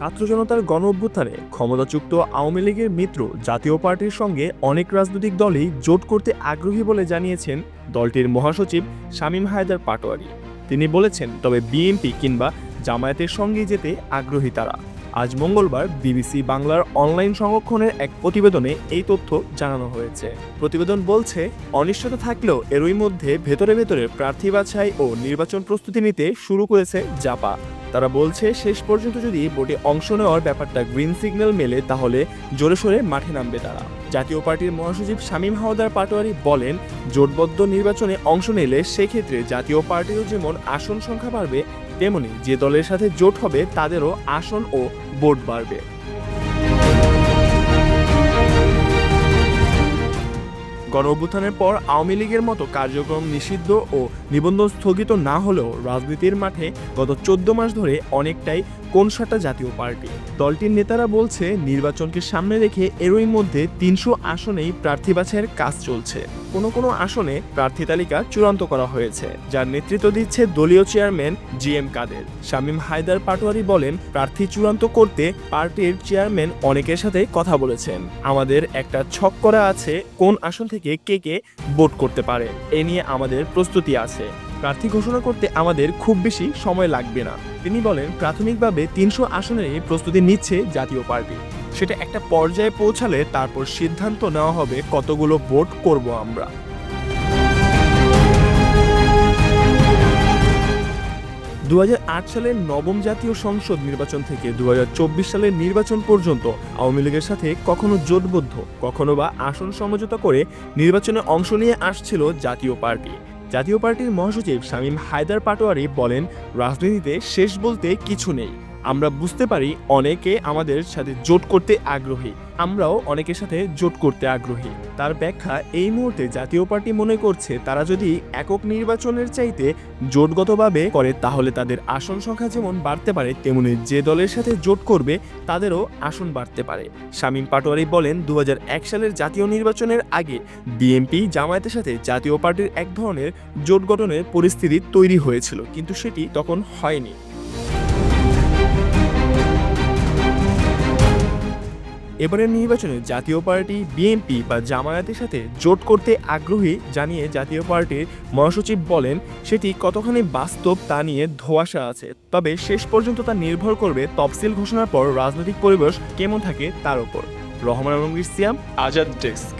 ছাত্র জনতার গণ অভ্যুত্থানে ক্ষমতাচ্যুত আওয়ামী লীগের মিত্র জাতীয় পার্টির সঙ্গে অনেক রাজনৈতিক দলই জোট করতে আগ্রহী বলে জানিয়েছেন দলটির মহাসচিব শামীম হায়দার পাটোয়ারী। তিনি বলেছেন, তবে বিএনপি কিংবা জামায়াতের সঙ্গেই যেতে আগ্রহী তারা। আজ মঙ্গলবার বিবিসি বাংলার অনলাইন সংরক্ষণের এক প্রতিবেদনে এই তথ্য জানানো হয়েছে। প্রতিবেদন বলছে, অনিশ্চয়তা থাকলেও এরই মধ্যে ভেতরে ভেতরে প্রার্থী বাছাই ও নির্বাচন প্রস্তুতি নিতে শুরু করেছে জাপা। তারা বলছে, শেষ পর্যন্ত যদি ভোটে অংশ নেওয়ার ব্যাপারটা গ্রিন সিগন্যাল মেলে তাহলে জোরে সোরে মাঠে নামবে তারা। জাতীয় পার্টির মহাসচিব শামীম হায়দার পাটোয়ারী বলেন, জোটবদ্ধ নির্বাচনে অংশ নিলে সেক্ষেত্রে জাতীয় পার্টিরও যেমন আসন সংখ্যা বাড়বে, তেমনি যে দলের সাথে জোট হবে তাদেরও আসন ও ভোট বাড়বে। গণ অভ্যুত্থানের পর আওয়ামী লীগের মতো কার্যক্রম নিষিদ্ধ ও নিবন্ধন স্থগিত না হলেও রাজনীতির মাঠে গত 14 মাস ধরে অনেকটাই কোণঠাসা জাতীয় পার্টি। দলটির নেতারা বলছে, নির্বাচনকে সামনে রেখে এরই মধ্যে 300 আসনেই প্রার্থী বাছাইয়ের কাজ চলছে। কোনো আসনে প্রার্থী তালিকা চূড়ান্ত করা হয়েছে, যার নেতৃত্ব দিচ্ছে দলীয় চেয়ারম্যান GM কাদের। শামীম হায়দার পাটোয়ারী বলেন, প্রার্থী চূড়ান্ত করতে পার্টির চেয়ারম্যান অনেকের সাথে কথা বলেছেন। আমাদের একটা ছক করা আছে কোন আসন থেকে কে ভোট করতে পারে, এ নিয়ে আমাদের প্রস্তুতি আছে। প্রার্থী ঘোষণা করতে আমাদের খুব বেশি সময় লাগবে না। তিনি বলেন, প্রাথমিকভাবে 300 আসনেরই প্রস্তুতি নিচ্ছে জাতীয় পার্টি। সেটা একটা পর্যায়ে পৌঁছালে তারপর সিদ্ধান্ত নেওয়া হবে কতগুলো ভোট করব আমরা। 2008 সালের নবম জাতীয় সংসদ নির্বাচন থেকে 2024 সালের নির্বাচন পর্যন্ত আওয়ামী লীগের সাথে কখনো জোটবদ্ধ, কখনো বা আসন সমঝোতা করে নির্বাচনে অংশ নিয়ে আসছিল জাতীয় পার্টি। জাতীয় পার্টির মহাসচিব শামীম হায়দার পাটোয়ারী বলেন, রাজনীতিতে শেষ বলতে কিছু নেই। আমরা বুঝতে পারি অনেকে আমাদের সাথে জোট করতে আগ্রহী, আমরাও অনেকের সাথে জোট করতে আগ্রহী। তার ব্যাখ্যা, এই মুহূর্তে জাতীয় পার্টি মনে করছে তারা যদি একক নির্বাচনের চাইতে জোটগতভাবে করে তাহলে তাদের আসন সংখ্যা যেমন বাড়তে পারে, তেমনি যে দলের সাথে জোট করবে তাদেরও আসন বাড়তে পারে। শামীম পাটোয়ারী বলেন, 2001 সালের জাতীয় নির্বাচনের আগে বিএনপি জামায়াতের সাথে জাতীয় পার্টির এক ধরনের জোট গঠনের পরিস্থিতি তৈরি হয়েছিল, কিন্তু সেটি তখন হয়নি। এবারের নির্বাচনে জাতীয় পার্টি বিএনপি বা জামায়াতের সাথে জোট করতে আগ্রহী জানিয়ে জাতীয় পার্টির মহাসচিব বলেন, সেটি কতখানি বাস্তব তা নিয়ে ধোঁয়াশা আছে, তবে শেষ পর্যন্ত তা নির্ভর করবে তফসিল ঘোষণার পর রাজনৈতিক পরিবেশ কেমন থাকে তার উপর। রহমান আলমগীর সিয়াম, আজাদ ডেস্ক।